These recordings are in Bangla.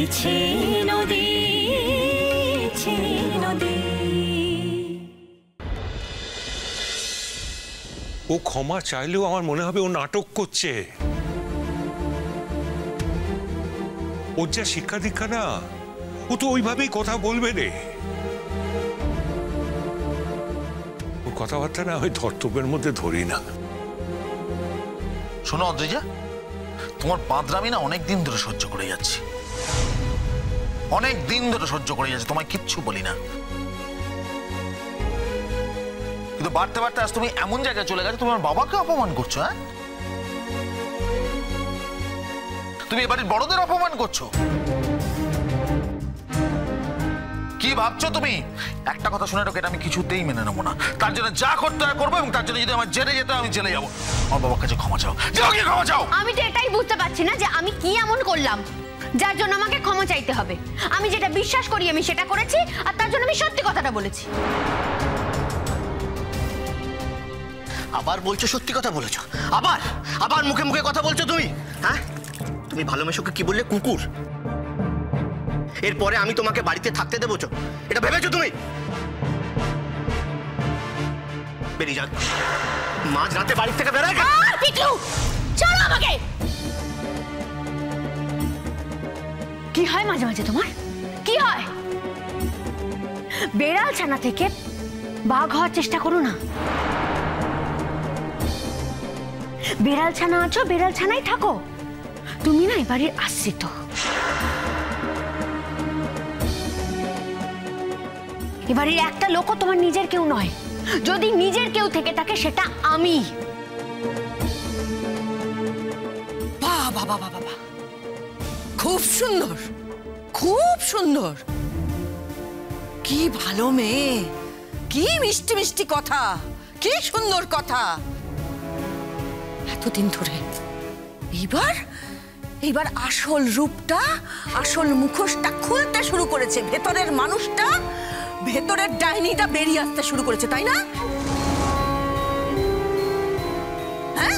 বইছে নদী নদী। ও ক্ষমা চাইলেও আমার মনে হবে ও নাটক করছে। ওর যা শিক্ষা দীক্ষা না, ও তো ওইভাবেই কথা বলবে রে। ওর কথাবার্তা না ওই ধর্তব্যের মধ্যে ধরি না। শোনো অদ্রিজা, তোমার বাঁদরামি না অনেক দিন ধরে সহ্য করে যাচ্ছি, অনেক দিন ধরে সহ্য করে যাচ্ছি, তোমায় কিচ্ছু বলি না। কিন্তু বাড়তে বাড়তে আজ তুমি এমন জায়গায় চলে গেছো, তোমার বাবাকে অপমান করছো। হ্যাঁ, তুমি এবারের বড়দের অপমান করছো। কি ভাবছো তুমি? একটা কথা শুনে রাখো, এটা আমি কিছুতেই মেনে নেবো না। তার জন্য যা করতে হয় করবো, এবং তার জন্য যদি আমার জেলে যেতে আমি জেলে যাবো। আমার বাবার কাছে ক্ষমা চাও, যাও গিয়ে ক্ষমা চাও। আমি তো এটাই বুঝতে পারছি না যে আমি কি এমন করলাম যার জন্য আমাকে ক্ষমা চাইতে হবে। আমি যেটা বিশ্বাস করি আমি সেটা করেছি, আর তার জন্য আমি সত্যি কথাটা বলেছি। আবার বলছো সত্যি কথা বলেছো? আবার আবার মুখে মুখে কথা বলছো তুমি? হ্যাঁ, তুমি ভালোমেসোকে কি বললে? কুকুর। এরপরে আমি তোমাকে বাড়িতে থাকতে দেবো এটা ভেবেছো তুমি? বেরিয়ে যান, মাঝ রাতে বাড়ি থেকে বেরোয়। চলো আমাকে। কি হয় মাঝে মাঝে তোমার? কি হয়? বেড়াল ছানা থেকে বাঘ হওয়ার চেষ্টা করো না। বেড়াল ছানা আছো, বেড়াল ছানাই থাকো। তুমি না এবারে আশ্রিত। এবারের একটা লোকও তোমার নিজের কেউ নয়। যদি নিজের কেউ থেকে থাকে সেটা আমি। বাবা বাবা বাবা, খুব সুন্দর, খুব সুন্দর। কি ভালো মেয়ে, কি মিষ্টি মিষ্টি কথা, কি সুন্দর কথা। এতদিন ধরে এইবার এইবার আসল রূপটা, আসল মুখোশটা খুলতে শুরু করেছে। ভেতরের মানুষটা, ভেতরের ডাইনিটা বেরিয়ে আসতে শুরু করেছে, তাই না? হ্যাঁ,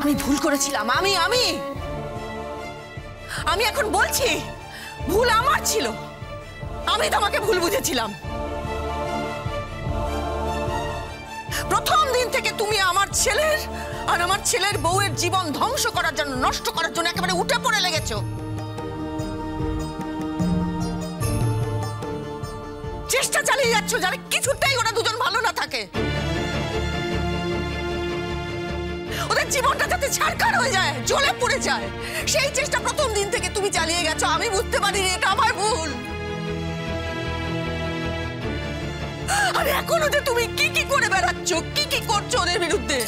আমি ভুল করেছিলাম। আমি আমি আমি এখন বলছি ভুল আমার ছিল। আমি তোমাকে ভুল বুঝেছিলাম। প্রথম দিন থেকে তুমি আমার ছেলের আর আমার ছেলের বউয়ের জীবন ধ্বংস করার জন্য, নষ্ট করার জন্য একেবারে উঠে পড়ে লেগেছো। চেষ্টা চালিয়ে যাচ্ছ যারা কিছুতেই ওরা দুজন ভালো না থাকে, ওদের জীবনটা যাতে ছারখার হয়ে যায়, জ্বলে পড়ে যায়, সেই চেষ্টা প্রথম দিন থেকে তুমি চালিয়ে গেছো। আমি বুঝতে পারিনি এটা আমার ভুল। আর এখনো যে তুমি কি কি করে বেড়াচ্ছ, কি কি করছো ওদের বিরুদ্ধে,